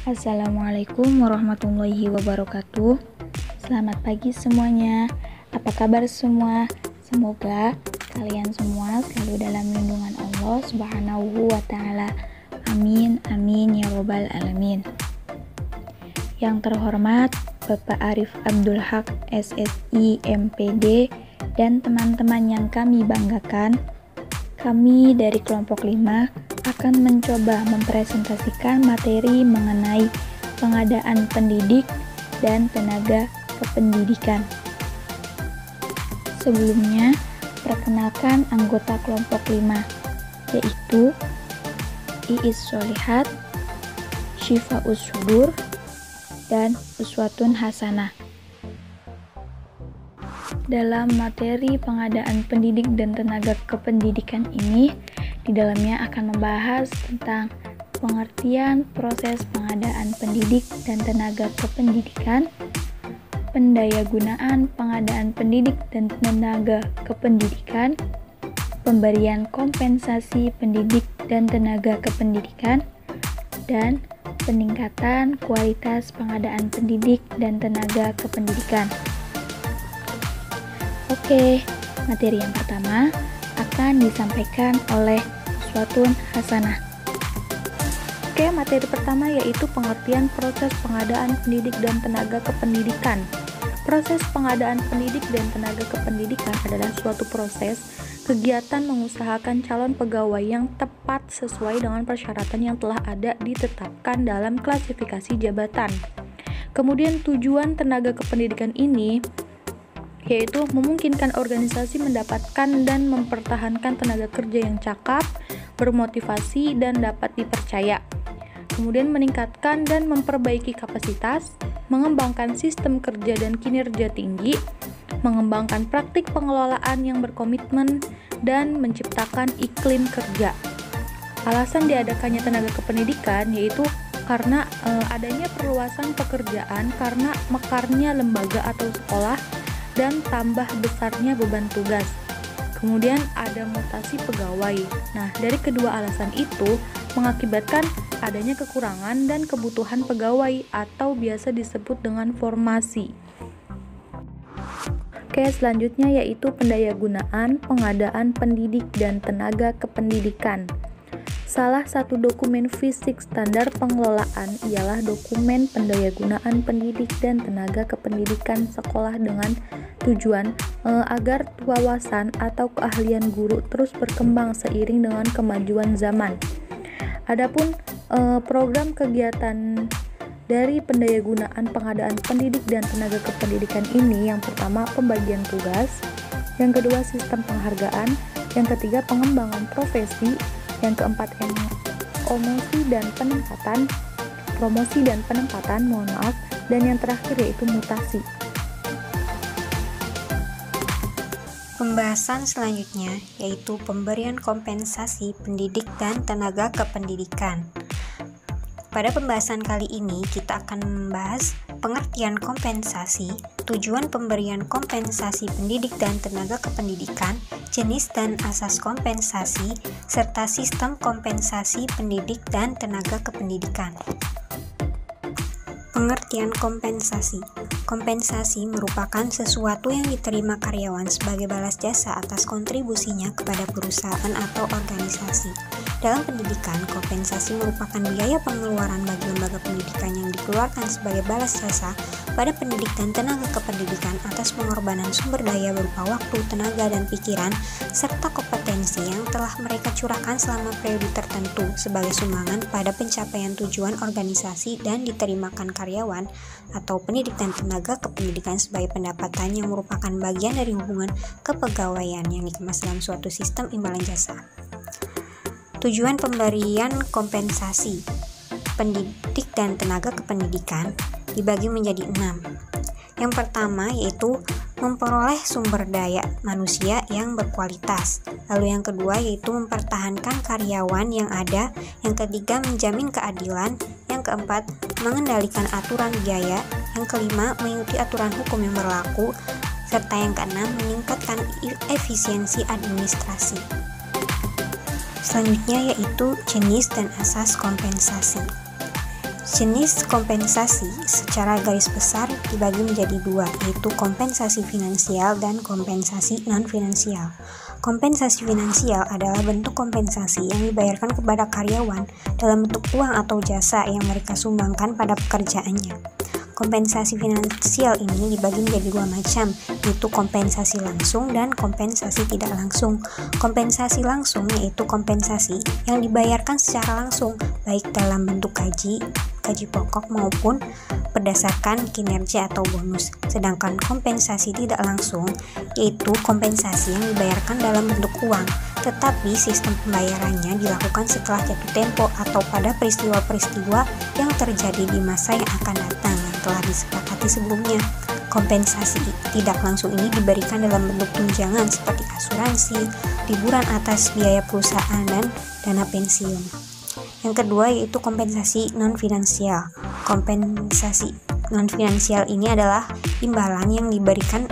Assalamualaikum warahmatullahi wabarakatuh. Selamat pagi semuanya. Apa kabar semua? Semoga kalian semua selalu dalam lindungan Allah Subhanahu wa taala. Amin amin ya robbal alamin. Yang terhormat Bapak Arif Abdul Haq SSI MPD dan teman-teman yang kami banggakan, kami dari kelompok 5 akan mencoba mempresentasikan materi mengenai pengadaan pendidik dan tenaga kependidikan. Sebelumnya, perkenalkan anggota kelompok 5, yaitu Iis Solihat, Syifa Ussudur, dan Uswatun Hasanah. Dalam materi pengadaan pendidik dan tenaga kependidikan ini, di dalamnya akan membahas tentang pengertian proses pengadaan pendidik dan tenaga kependidikan, pendayagunaan pengadaan pendidik dan tenaga kependidikan, pemberian kompensasi pendidik dan tenaga kependidikan, dan peningkatan kualitas pengadaan pendidik dan tenaga kependidikan. Oke, materi yang pertama akan disampaikan oleh Uswatun Hasanah. Oke, materi pertama yaitu pengertian proses pengadaan pendidik dan tenaga kependidikan. Proses pengadaan pendidik dan tenaga kependidikan adalah suatu proses kegiatan mengusahakan calon pegawai yang tepat sesuai dengan persyaratan yang telah ada ditetapkan dalam klasifikasi jabatan. Kemudian tujuan tenaga kependidikan ini yaitu memungkinkan organisasi mendapatkan dan mempertahankan tenaga kerja yang cakap, bermotivasi, dan dapat dipercaya. Kemudian meningkatkan dan memperbaiki kapasitas, mengembangkan sistem kerja dan kinerja tinggi, mengembangkan praktik pengelolaan yang berkomitmen, dan menciptakan iklim kerja. Alasan diadakannya tenaga kependidikan yaitu karena adanya perluasan pekerjaan karena mekarnya lembaga atau sekolah dan tambah besarnya beban tugas. Kemudian ada mutasi pegawai. Nah, dari kedua alasan itu mengakibatkan adanya kekurangan dan kebutuhan pegawai atau biasa disebut dengan formasi. Oke, selanjutnya yaitu pendayagunaan pengadaan pendidik dan tenaga kependidikan. Salah satu dokumen fisik standar pengelolaan ialah dokumen pendayagunaan pendidik dan tenaga kependidikan sekolah dengan tujuan agar wawasan atau keahlian guru terus berkembang seiring dengan kemajuan zaman. Adapun program kegiatan dari pendayagunaan pengadaan pendidik dan tenaga kependidikan ini, yang pertama pembagian tugas, yang kedua sistem penghargaan, yang ketiga pengembangan profesi, yang keempat promosi dan penempatan, dan yang terakhir yaitu mutasi. Pembahasan selanjutnya yaitu pemberian kompensasi pendidik dan tenaga kependidikan. Pada pembahasan kali ini kita akan membahas pengertian kompensasi, tujuan pemberian kompensasi pendidik dan tenaga kependidikan, jenis dan asas kompensasi, serta sistem kompensasi pendidik dan tenaga kependidikan. Pengertian kompensasi. Kompensasi merupakan sesuatu yang diterima karyawan sebagai balas jasa atas kontribusinya kepada perusahaan atau organisasi. Dalam pendidikan, kompensasi merupakan biaya pengeluaran bagi lembaga pendidikan yang dikeluarkan sebagai balas jasa pada pendidik dan tenaga kependidikan atas pengorbanan sumber daya berupa waktu, tenaga, dan pikiran, serta kompetensi yang telah mereka curahkan selama periode tertentu sebagai sumbangan pada pencapaian tujuan organisasi dan diterimakan karyawan atau pendidik dan tenaga kependidikan sebagai pendapatan yang merupakan bagian dari hubungan kepegawaian yang dikemas dalam suatu sistem imbalan jasa. Tujuan pemberian kompensasi pendidik dan tenaga kependidikan dibagi menjadi 6. Yang pertama yaitu memperoleh sumber daya manusia yang berkualitas. Lalu yang kedua yaitu mempertahankan karyawan yang ada. Yang ketiga menjamin keadilan. Yang keempat mengendalikan aturan biaya. Yang kelima mengikuti aturan hukum yang berlaku. Serta yang keenam meningkatkan efisiensi administrasi. Selanjutnya yaitu jenis dan asas kompensasi. Jenis kompensasi secara garis besar dibagi menjadi dua, yaitu kompensasi finansial dan kompensasi non-finansial. Kompensasi finansial adalah bentuk kompensasi yang dibayarkan kepada karyawan dalam bentuk uang atau jasa yang mereka sumbangkan pada pekerjaannya. Kompensasi finansial ini dibagi menjadi dua macam, yaitu kompensasi langsung dan kompensasi tidak langsung. Kompensasi langsung yaitu kompensasi yang dibayarkan secara langsung, baik dalam bentuk gaji pokok maupun berdasarkan kinerja atau bonus. Sedangkan kompensasi tidak langsung yaitu kompensasi yang dibayarkan dalam bentuk uang, tetapi sistem pembayarannya dilakukan setelah jatuh tempo atau pada peristiwa-peristiwa yang terjadi di masa yang akan datang yang telah disepakati sebelumnya. Kompensasi tidak langsung ini diberikan dalam bentuk tunjangan seperti asuransi, liburan atas biaya perusahaan, dan dana pensiun. Yang kedua yaitu kompensasi non-finansial. Kompensasi non-finansial ini adalah imbalan yang diberikan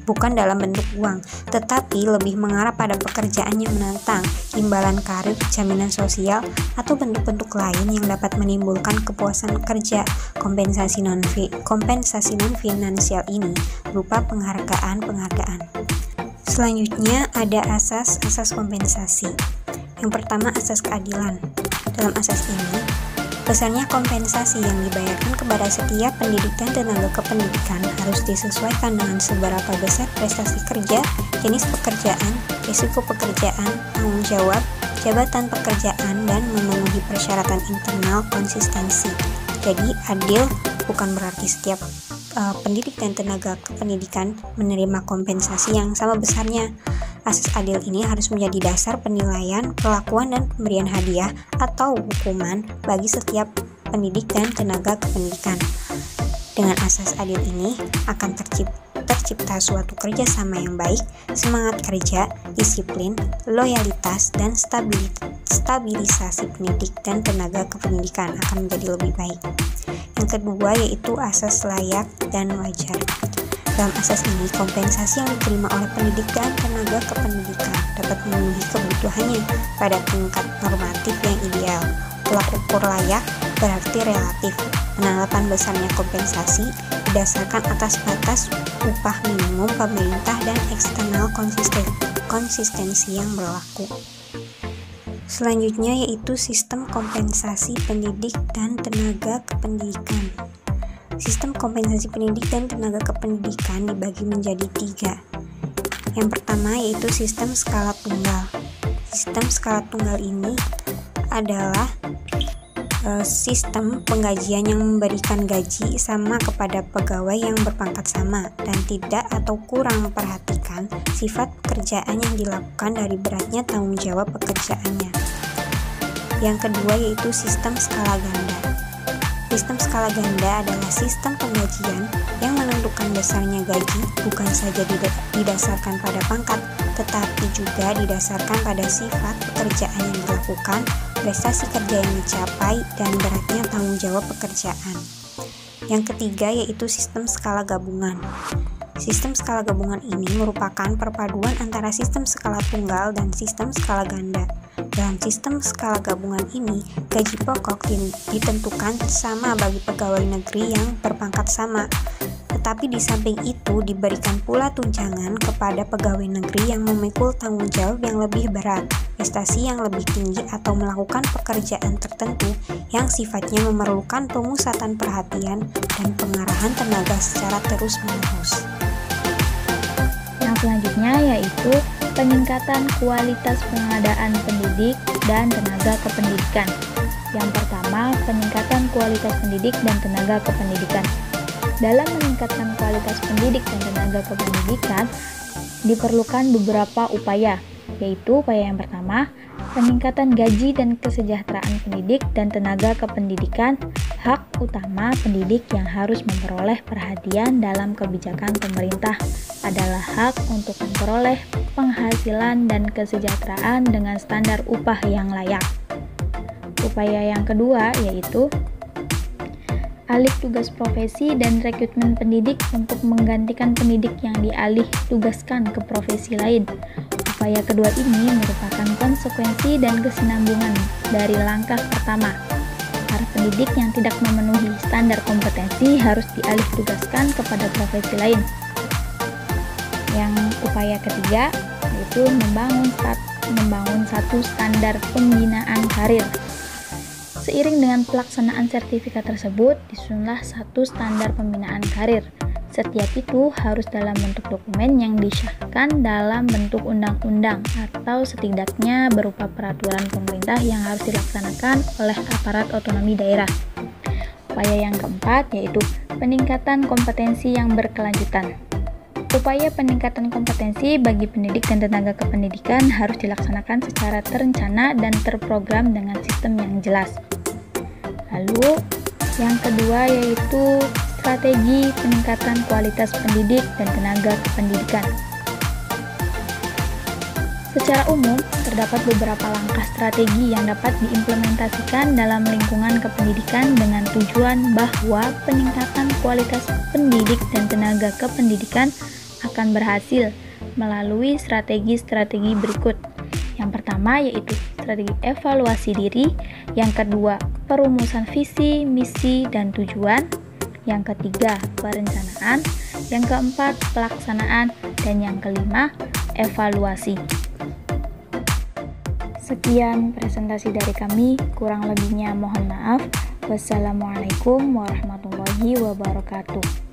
bukan dalam bentuk uang, tetapi lebih mengarah pada pekerjaan yang menantang, imbalan karir, jaminan sosial, atau bentuk-bentuk lain yang dapat menimbulkan kepuasan kerja. Kompensasi non-finansial ini berupa penghargaan. Selanjutnya ada asas kompensasi. Yang pertama, asas keadilan. Dalam asas ini, besarnya kompensasi yang dibayarkan kepada setiap pendidik dan tenaga kependidikan harus disesuaikan dengan seberapa besar prestasi kerja, jenis pekerjaan, risiko pekerjaan, tanggung jawab, jabatan pekerjaan, dan memenuhi persyaratan internal konsistensi. Jadi, adil bukan berarti setiap pendidik dan tenaga kependidikan menerima kompensasi yang sama besarnya. Asas adil ini harus menjadi dasar penilaian, perlakuan, dan pemberian hadiah atau hukuman bagi setiap pendidik dan tenaga kependidikan. Dengan asas adil ini akan tercipta suatu kerjasama yang baik, semangat kerja, disiplin, loyalitas, dan stabilisasi pendidik dan tenaga kependidikan akan menjadi lebih baik. Yang kedua yaitu asas layak dan wajar. Dalam asas ini, kompensasi yang diterima oleh pendidik dan tenaga kependidikan dapat memenuhi kebutuhannya pada tingkat normatif yang ideal. Tolak ukur layak berarti relatif. Penerapan besarnya kompensasi didasarkan atas batas upah minimum pemerintah dan eksternal konsistensi yang berlaku. Selanjutnya yaitu sistem kompensasi pendidik dan tenaga kependidikan. Sistem kompensasi pendidik dan tenaga kependidikan dibagi menjadi 3. Yang pertama yaitu sistem skala tunggal. Sistem skala tunggal ini adalah sistem penggajian yang memberikan gaji sama kepada pegawai yang berpangkat sama dan tidak atau kurang memperhatikan sifat pekerjaan yang dilakukan dari beratnya tanggung jawab pekerjaannya. Yang kedua yaitu sistem skala ganda. Sistem skala ganda adalah sistem penggajian yang menentukan besarnya gaji bukan saja didasarkan pada pangkat, tetapi juga didasarkan pada sifat pekerjaan yang dilakukan, prestasi kerja yang dicapai, dan beratnya tanggung jawab pekerjaan. Yang ketiga yaitu sistem skala gabungan. Sistem skala gabungan ini merupakan perpaduan antara sistem skala tunggal dan sistem skala ganda. Dalam sistem skala gabungan ini, gaji pokok ditentukan sama bagi pegawai negeri yang berpangkat sama. Tetapi di samping itu diberikan pula tunjangan kepada pegawai negeri yang memikul tanggung jawab yang lebih berat, prestasi yang lebih tinggi, atau melakukan pekerjaan tertentu yang sifatnya memerlukan pemusatan perhatian dan pengarahan tenaga secara terus-menerus. Yang selanjutnya yaitu peningkatan kualitas pengadaan pendidik dan tenaga kependidikan. Yang pertama, peningkatan kualitas pendidik dan tenaga kependidikan. Dalam meningkatkan kualitas pendidik dan tenaga kependidikan, diperlukan beberapa upaya, yaitu upaya yang pertama, peningkatan gaji dan kesejahteraan pendidik dan tenaga kependidikan. Hak utama pendidik yang harus memperoleh perhatian dalam kebijakan pemerintah adalah hak untuk memperoleh penghasilan dan kesejahteraan dengan standar upah yang layak. Upaya yang kedua yaitu alih tugas profesi dan rekrutmen pendidik untuk menggantikan pendidik yang dialih tugaskan ke profesi lain. Upaya kedua ini merupakan konsekuensi dan kesinambungan dari langkah pertama, para pendidik yang tidak memenuhi standar kompetensi harus dialih tugaskan kepada profesi lain. Yang upaya ketiga yaitu membangun satu standar pembinaan karir. Seiring dengan pelaksanaan sertifikat tersebut, disusunlah satu standar pembinaan karir. Setiap itu harus dalam bentuk dokumen yang disahkan dalam bentuk undang-undang atau setidaknya berupa peraturan pemerintah yang harus dilaksanakan oleh aparat otonomi daerah. Upaya yang keempat yaitu peningkatan kompetensi yang berkelanjutan. Upaya peningkatan kompetensi bagi pendidik dan tenaga kependidikan harus dilaksanakan secara terencana dan terprogram dengan sistem yang jelas. Lalu, yang kedua yaitu strategi peningkatan kualitas pendidik dan tenaga kependidikan. Secara umum, terdapat beberapa langkah strategi yang dapat diimplementasikan dalam lingkungan kependidikan dengan tujuan bahwa peningkatan kualitas pendidik dan tenaga kependidikan akan berhasil melalui strategi-strategi berikut. Yang pertama yaitu strategi evaluasi diri, yang kedua perumusan visi, misi, dan tujuan, yang ketiga perencanaan, yang keempat pelaksanaan, dan yang kelima evaluasi. Sekian presentasi dari kami, kurang lebihnya mohon maaf. Wassalamualaikum warahmatullahi wabarakatuh.